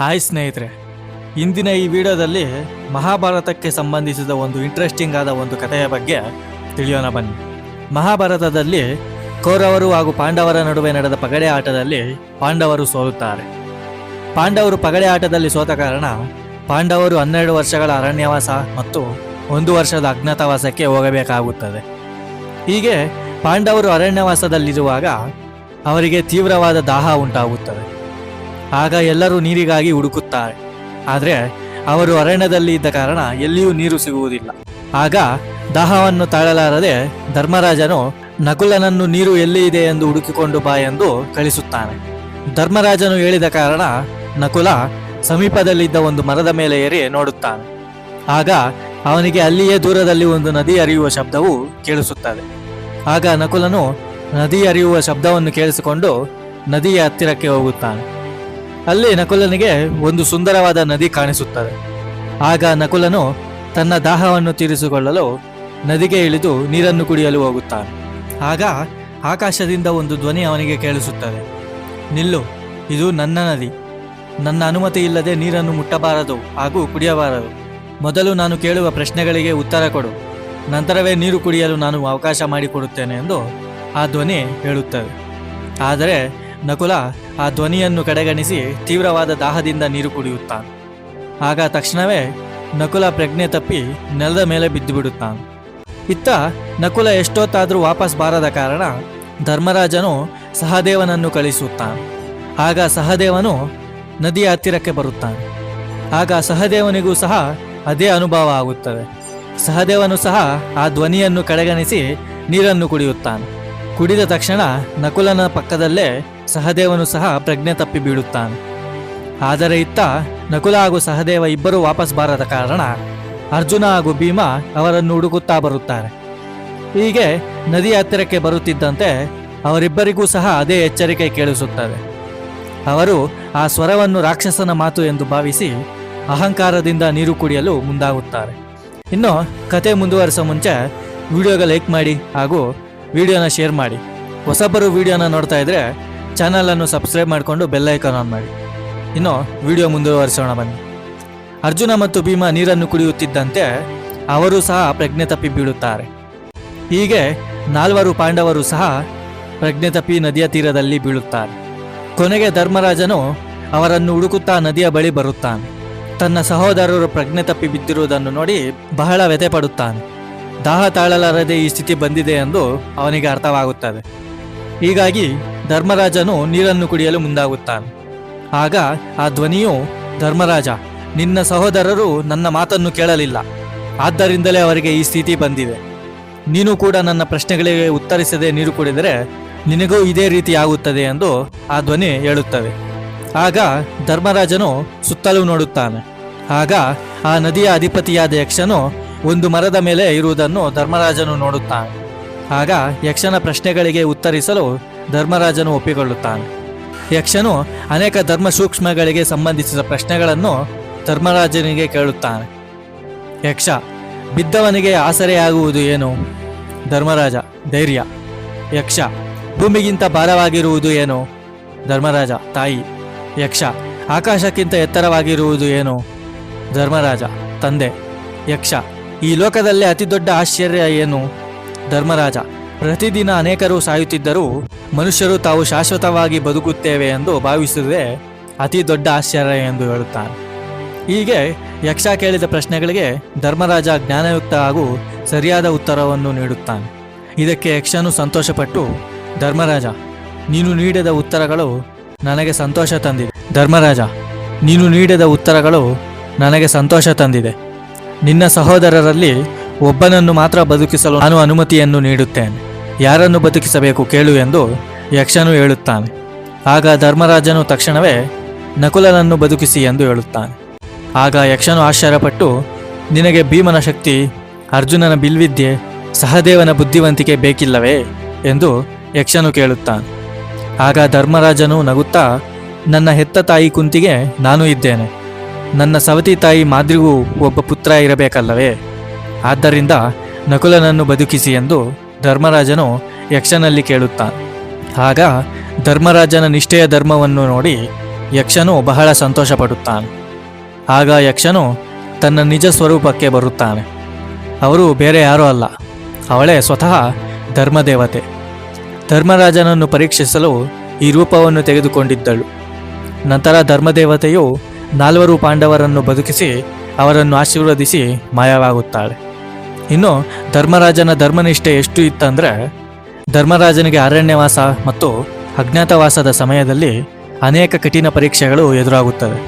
Hi ಸ್ನೇಹಿತರೆ, ಇಂದಿನ ಈ ವಿಡಿಯೋದಲ್ಲಿ ಮಹಾಭಾರತಕ್ಕೆ ಸಂಬಂಧಿಸಿದ ಒಂದು ಇಂಟ್ರೆಸ್ಟಿಂಗ್ ಆದ ಒಂದು ಕಥೆಯ ಬಗ್ಗೆ ತಿಳಿಯೋಣ ಬನ್ನಿ. ಮಹಾಭಾರತದಲ್ಲಿ ಕೌರವರು ಹಾಗೂ ಪಾಂಡವರ ನಡುವೆ ನಡೆದ ಪಗಡೆ ಆಟದಲ್ಲಿ ಪಾಂಡವರು ಸೋಲುತ್ತಾರೆ. ಪಾಂಡವರು ಪಗಡೆ ಆಟದಲ್ಲಿ ಸೋತ ಕಾರಣ ಪಾಂಡವರು 12 ವರ್ಷಗಳ ಅರಣ್ಯವಾಸ ಮತ್ತು 1 ವರ್ಷದ ಅಜ್ಞಾತವಾಸಕ್ಕೆ ಹೋಗಬೇಕಾಗುತ್ತದೆ. ಹೀಗೆ ಪಾಂಡವರು ಅರಣ್ಯವಾಸದಲ್ಲಿರುವಾಗ ಅವರಿಗೆ ತೀವ್ರವಾದ ದಾಹ ಉಂಟಾಗುತ್ತದೆ. ಆಗ ಎಲ್ಲರೂ ನೀರಿಗಾಗಿ ಹುಡುಕುತ್ತಾರೆ. ಆದರೆ ಅವರು ಅರಣ್ಯದಲ್ಲಿ ಇದ್ದ ಕಾರಣ ಎಲ್ಲಿಯೂ ನೀರು ಸಿಗುವುದಿಲ್ಲ. ಆಗ ದಾಹವನ್ನು ತಾಳಲಾರದೆ ಧರ್ಮರಾಜನು ನಕುಲನನ್ನು ನೀರು ಎಲ್ಲಿ ಇದೆ ಎಂದು ಹುಡುಕಿಕೊಂಡು ಬಾ ಎಂದು ಕಳಿಸುತ್ತಾನೆ. ಧರ್ಮರಾಜನು ಹೇಳಿದ ಕಾರಣ ನಕುಲ ಸಮೀಪದಲ್ಲಿದ್ದ ಒಂದು ಮರದ ಮೇಲೆ ಏರಿ ನೋಡುತ್ತಾನೆ. ಆಗ ಅವನಿಗೆ ಅಲ್ಲಿಯೇ ದೂರದಲ್ಲಿ ಒಂದು ನದಿ ಹರಿಯುವ ಶಬ್ದವು ಕೇಳಿಸುತ್ತದೆ. ಆಗ ನಕುಲನು ನದಿ ಹರಿಯುವ ಶಬ್ದವನ್ನು ಕೇಳಿಸಿಕೊಂಡು ನದಿಯ ಹತ್ತಿರಕ್ಕೆ ಹೋಗುತ್ತಾನೆ. ಅಲ್ಲಿ ನಕುಲನಿಗೆ ಒಂದು ಸುಂದರವಾದ ನದಿ ಕಾಣಿಸುತ್ತದೆ. ಆಗ ನಕುಲನು ತನ್ನ ದಾಹವನ್ನು ತೀರಿಸಿಕೊಳ್ಳಲು ನದಿಗೆ ಇಳಿದು ನೀರನ್ನು ಕುಡಿಯಲು ಹೋಗುತ್ತಾನೆ. ಆಗ ಆಕಾಶದಿಂದ ಒಂದು ಧ್ವನಿ ಅವನಿಗೆ ಕೇಳಿಸುತ್ತದೆ. ನಿಲ್ಲು, ಇದು ನನ್ನ ನದಿ. ನನ್ನ ಅನುಮತಿ ಇಲ್ಲದೆ ನೀರನ್ನು ಮುಟ್ಟಬಾರದು ಹಾಗೂ ಕುಡಿಯಬಾರದು. ಮೊದಲು ನಾನು ಕೇಳುವ ಪ್ರಶ್ನೆಗಳಿಗೆ ಉತ್ತರ ಕೊಡು, ನಂತರವೇ ನೀರು ಕುಡಿಯಲು ನಾನು ಅವಕಾಶ ಮಾಡಿಕೊಡುತ್ತೇನೆ ಎಂದು ಆ ಧ್ವನಿ ಹೇಳುತ್ತದೆ. ಆದರೆ ನಕುಲ ಆ ಧ್ವನಿಯನ್ನು ಕಡೆಗಣಿಸಿ ತೀವ್ರವಾದ ದಾಹದಿಂದ ನೀರು ಕುಡಿಯುತ್ತಾನೆ. ಆಗ ತಕ್ಷಣವೇ ನಕುಲ ಪ್ರಜ್ಞೆ ತಪ್ಪಿ ನೆಲದ ಮೇಲೆ ಬಿದ್ದು ಬಿಡುತ್ತಾನೆ. ಇತ್ತ ನಕುಲ ಎಷ್ಟೊತ್ತಾದರೂ ವಾಪಸ್ ಬಾರದ ಕಾರಣ ಧರ್ಮರಾಜನು ಸಹದೇವನನ್ನು ಕಳಿಸುತ್ತಾನೆ. ಆಗ ಸಹದೇವನು ನದಿಯ ಹತ್ತಿರಕ್ಕೆ ಬರುತ್ತಾನೆ. ಆಗ ಸಹದೇವನಿಗೂ ಸಹ ಅದೇ ಅನುಭವ ಆಗುತ್ತದೆ. ಸಹದೇವನು ಸಹ ಆ ಧ್ವನಿಯನ್ನು ಕಡೆಗಣಿಸಿ ನೀರನ್ನು ಕುಡಿಯುತ್ತಾನೆ. ಕುಡಿದ ತಕ್ಷಣ ನಕುಲನ ಪಕ್ಕದಲ್ಲೇ ಸಹದೇವನು ಸಹ ಪ್ರಜ್ಞೆ ತಪ್ಪಿ ಬೀಳುತ್ತಾನೆ. ಆದರೆ ಇತ್ತ ನಕುಲ ಹಾಗೂ ಸಹದೇವ ಇಬ್ಬರು ವಾಪಸ್ ಬಾರದ ಕಾರಣ ಅರ್ಜುನ ಹಾಗೂ ಭೀಮ ಅವರನ್ನು ಹುಡುಕುತ್ತಾ ಬರುತ್ತಾರೆ. ಹೀಗೆ ನದಿಯ ಹತ್ತಿರಕ್ಕೆ ಬರುತ್ತಿದ್ದಂತೆ ಅವರಿಬ್ಬರಿಗೂ ಸಹ ಅದೇ ಎಚ್ಚರಿಕೆ ಕೇಳಿಸುತ್ತದೆ. ಅವರು ಆ ಸ್ವರವನ್ನು ರಾಕ್ಷಸನ ಮಾತು ಎಂದು ಭಾವಿಸಿ ಅಹಂಕಾರದಿಂದ ನೀರು ಕುಡಿಯಲು ಮುಂದಾಗುತ್ತಾರೆ. ಇನ್ನು ಕತೆ ಮುಂದುವರಿಸೋ ಮುಂಚೆ ವಿಡಿಯೋಗೆ ಲೈಕ್ ಮಾಡಿ ಹಾಗೂ ವಿಡಿಯೋನ ಶೇರ್ ಮಾಡಿ. ಹೊಸಬರು ವಿಡಿಯೋನ ನೋಡ್ತಾ ಇದ್ರೆ ಚಾನಲನ್ನು ಸಬ್ಸ್ಕ್ರೈಬ್ ಮಾಡಿಕೊಂಡು ಬೆಲ್ ಐಕಾನ್ ಆನ್ ಮಾಡಿ. ಇನ್ನು ವಿಡಿಯೋ ಮುಂದುವರಿಸೋಣ ಬನ್ನಿ. ಅರ್ಜುನ ಮತ್ತು ಭೀಮ ನೀರನ್ನು ಕುಡಿಯುತ್ತಿದ್ದಂತೆ ಅವರು ಸಹ ಪ್ರಜ್ಞೆ ತಪ್ಪಿ ಬೀಳುತ್ತಾರೆ. ಹೀಗೆ 4 ಪಾಂಡವರು ಸಹ ಪ್ರಜ್ಞೆ ತಪ್ಪಿ ನದಿಯ ತೀರದಲ್ಲಿ ಬೀಳುತ್ತಾರೆ. ಕೊನೆಗೆ ಧರ್ಮರಾಜನು ಅವರನ್ನು ಹುಡುಕುತ್ತಾ ನದಿಯ ಬಳಿ ಬರುತ್ತಾನೆ. ತನ್ನ ಸಹೋದರರು ಪ್ರಜ್ಞೆ ತಪ್ಪಿ ಬಿದ್ದಿರುವುದನ್ನು ನೋಡಿ ಬಹಳ ವ್ಯಥೆ ಪಡುತ್ತಾನೆ. ದಾಹ ತಾಳಲಾರದೆ ಈ ಸ್ಥಿತಿ ಬಂದಿದೆ ಎಂದು ಅವನಿಗೆ ಅರ್ಥವಾಗುತ್ತದೆ. ಹೀಗಾಗಿ ಧರ್ಮರಾಜನು ನೀರನ್ನು ಕುಡಿಯಲು ಮುಂದಾಗುತ್ತಾನೆ. ಆಗ ಆ ಧ್ವನಿಯು, ಧರ್ಮರಾಜ, ನಿನ್ನ ಸಹೋದರರು ನನ್ನ ಮಾತನ್ನು ಕೇಳಲಿಲ್ಲ, ಆದ್ದರಿಂದಲೇ ಅವರಿಗೆ ಈ ಸ್ಥಿತಿ ಬಂದಿದೆ. ನೀನು ಕೂಡ ನನ್ನ ಪ್ರಶ್ನೆಗಳಿಗೆ ಉತ್ತರಿಸದೆ ನೀರು ಕುಡಿದರೆ ನಿನಗೂ ಇದೇ ರೀತಿ ಆಗುತ್ತದೆ ಎಂದು ಆ ಧ್ವನಿ ಹೇಳುತ್ತದೆ. ಆಗ ಧರ್ಮರಾಜನು ಸುತ್ತಲೂ ನೋಡುತ್ತಾನೆ. ಆಗ ಆ ನದಿಯ ಅಧಿಪತಿಯಾದ ಯಕ್ಷನು ಒಂದು ಮರದ ಮೇಲೆ ಇರುವುದನ್ನು ಧರ್ಮರಾಜನು ನೋಡುತ್ತಾನೆ. ಆಗ ಯಕ್ಷನ ಪ್ರಶ್ನೆಗಳಿಗೆ ಉತ್ತರಿಸಲು ಧರ್ಮರಾಜನು ಒಪ್ಪಿಕೊಳ್ಳುತ್ತಾನೆ. ಯಕ್ಷನು ಅನೇಕ ಧರ್ಮ ಸೂಕ್ಷ್ಮಗಳಿಗೆ ಸಂಬಂಧಿಸಿದ ಪ್ರಶ್ನೆಗಳನ್ನು ಧರ್ಮರಾಜನಿಗೆ ಕೇಳುತ್ತಾನೆ. ಯಕ್ಷ, ಬಿದ್ದವನಿಗೆ ಆಸರೆಯಾಗುವುದು ಏನು? ಧರ್ಮರಾಜ, ಧೈರ್ಯ. ಯಕ್ಷ, ಭೂಮಿಗಿಂತ ಭಾರವಾಗಿರುವುದು ಏನು? ಧರ್ಮರಾಜ, ತಾಯಿ. ಯಕ್ಷ, ಆಕಾಶಕ್ಕಿಂತ ಎತ್ತರವಾಗಿರುವುದು ಏನು? ಧರ್ಮರಾಜ, ತಂದೆ. ಯಕ್ಷ, ಈ ಲೋಕದಲ್ಲೇ ಅತಿ ದೊಡ್ಡ ಆಶ್ಚರ್ಯ ಏನು? ಧರ್ಮರಾಜ, ಪ್ರತಿದಿನ ಅನೇಕರು ಸಾಯುತ್ತಿದ್ದರೂ ಮನುಷ್ಯರು ತಾವು ಶಾಶ್ವತವಾಗಿ ಬದುಕುತ್ತೇವೆ ಎಂದು ಭಾವಿಸುವುದೇ ಅತಿ ದೊಡ್ಡ ಆಶ್ಚರ್ಯ ಎಂದು ಹೇಳುತ್ತಾನೆ. ಹೀಗೆ ಯಕ್ಷ ಕೇಳಿದ ಪ್ರಶ್ನೆಗಳಿಗೆ ಧರ್ಮರಾಜ ಜ್ಞಾನಯುಕ್ತ ಹಾಗೂ ಸರಿಯಾದ ಉತ್ತರವನ್ನು ನೀಡುತ್ತಾನೆ. ಇದಕ್ಕೆ ಯಕ್ಷನು ಸಂತೋಷಪಟ್ಟು, ಧರ್ಮರಾಜ, ನೀನು ನೀಡಿದ ಉತ್ತರಗಳು ನನಗೆ ಸಂತೋಷ ತಂದಿದೆ. ಧರ್ಮರಾಜ, ನೀನು ನೀಡಿದ ಉತ್ತರಗಳು ನನಗೆ ಸಂತೋಷ ತಂದಿದೆ. ನಿನ್ನ ಸಹೋದರರಲ್ಲಿ ಒಬ್ಬನನ್ನು ಮಾತ್ರ ಬದುಕಿಸಲು ನಾನು ಅನುಮತಿಯನ್ನು ನೀಡುತ್ತೇನೆ. ಯಾರನ್ನು ಬದುಕಿಸಬೇಕು ಕೇಳು ಎಂದು ಯಕ್ಷನು ಹೇಳುತ್ತಾನೆ. ಆಗ ಧರ್ಮರಾಜನು ತಕ್ಷಣವೇ ನಕುಲನನ್ನು ಬದುಕಿಸಿ ಎಂದು ಹೇಳುತ್ತಾನೆ. ಆಗ ಯಕ್ಷನು ಆಶ್ಚರ್ಯಪಟ್ಟು, ನಿನಗೆ ಭೀಮನ ಶಕ್ತಿ, ಅರ್ಜುನನ ಬಿಲ್ವಿದ್ಯೆ, ಸಹದೇವನ ಬುದ್ಧಿವಂತಿಕೆ ಬೇಕಿಲ್ಲವೇ ಎಂದು ಯಕ್ಷನು ಕೇಳುತ್ತಾನೆ. ಆಗ ಧರ್ಮರಾಜನು ನಗುತ್ತಾ, ನನ್ನ ಹೆತ್ತ ತಾಯಿ ಕುಂತಿಗೆ ನಾನು ಇದ್ದೇನೆ. ನನ್ನ ಸವತಿ ತಾಯಿ ಮಾದ್ರಿಗೂ ಒಬ್ಬ ಪುತ್ರ ಇರಬೇಕಲ್ಲವೇ? ಆದ್ದರಿಂದ ನಕುಲನನ್ನು ಬದುಕಿಸಿ ಎಂದು ಧರ್ಮರಾಜನು ಯಕ್ಷನಲ್ಲಿ ಕೇಳುತ್ತಾನೆ. ಆಗ ಧರ್ಮರಾಜನ ನಿಷ್ಠೆಯ ಧರ್ಮವನ್ನು ನೋಡಿ ಯಕ್ಷನು ಬಹಳ ಸಂತೋಷ ಪಡುತ್ತಾನೆ. ಆಗ ಯಕ್ಷನು ತನ್ನ ನಿಜ ಸ್ವರೂಪಕ್ಕೆ ಬರುತ್ತಾನೆ. ಅವರು ಬೇರೆ ಯಾರೂ ಅಲ್ಲ, ಅವಳೇ ಸ್ವತಃ ಧರ್ಮದೇವತೆ. ಧರ್ಮರಾಜನನ್ನು ಪರೀಕ್ಷಿಸಲು ಈ ರೂಪವನ್ನು ತೆಗೆದುಕೊಂಡಿದ್ದಳು. ನಂತರ ಧರ್ಮದೇವತೆಯು 4 ಪಾಂಡವರನ್ನು ಬದುಕಿಸಿ ಅವರನ್ನು ಆಶೀರ್ವದಿಸಿ ಮಾಯವಾಗುತ್ತಾಳೆ. ಇನ್ನು ಧರ್ಮರಾಜನ ಧರ್ಮನಿಷ್ಠೆ ಎಷ್ಟು ಇತ್ತಂದರೆ, ಧರ್ಮರಾಜನಿಗೆ ಅರಣ್ಯವಾಸ ಮತ್ತು ಅಜ್ಞಾತವಾಸದ ಸಮಯದಲ್ಲಿ ಅನೇಕ ಕಠಿಣ ಪರೀಕ್ಷೆಗಳು ಎದುರಾಗುತ್ತವೆ.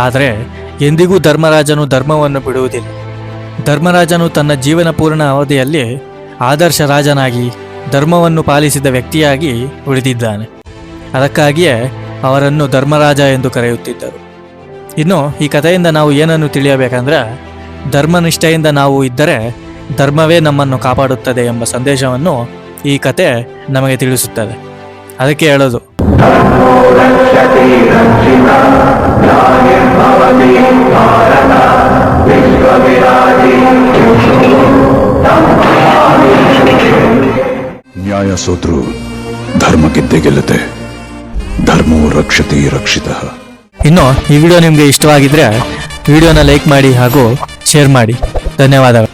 ಆದರೆ ಎಂದಿಗೂ ಧರ್ಮರಾಜನು ಧರ್ಮವನ್ನು ಬಿಡುವುದಿಲ್ಲ. ಧರ್ಮರಾಜನು ತನ್ನ ಜೀವನ ಪೂರ್ಣ ಅವಧಿಯಲ್ಲಿ ಆದರ್ಶ ರಾಜನಾಗಿ ಧರ್ಮವನ್ನು ಪಾಲಿಸಿದ ವ್ಯಕ್ತಿಯಾಗಿ ಉಳಿದಿದ್ದಾನೆ. ಅದಕ್ಕಾಗಿಯೇ ಅವರನ್ನು ಧರ್ಮರಾಜ ಎಂದು ಕರೆಯುತ್ತಿದ್ದರು. ಇನ್ನು ಈ ಕಥೆಯಿಂದ ನಾವು ಏನನ್ನು ತಿಳಿಯಬೇಕಂದ್ರೆ, ಧರ್ಮನಿಷ್ಠೆಯಿಂದ ನಾವು ಇದ್ದರೆ ಧರ್ಮವೇ ನಮ್ಮನ್ನು ಕಾಪಾಡುತ್ತದೆ ಎಂಬ ಸಂದೇಶವನ್ನು ಈ ಕತೆ ನಮಗೆ ತಿಳಿಸುತ್ತದೆ. ಅದಕ್ಕೆ ಹೇಳೋದು, ನ್ಯಾಯ ಸೋತ್ರು ಧರ್ಮ ಗೆದ್ದೇ ಗೆಲ್ಲುತ್ತೆ. ಧರ್ಮವು ರಕ್ಷತೆ ರಕ್ಷಿತಃ. ಇನ್ನು ಈ ವಿಡಿಯೋ ನಿಮಗೆ ಇಷ್ಟವಾಗಿದ್ರೆ ವಿಡಿಯೋನ ಲೈಕ್ ಮಾಡಿ ಹಾಗೂ ಶೇರ್ ಮಾಡಿ. ಧನ್ಯವಾದಗಳು.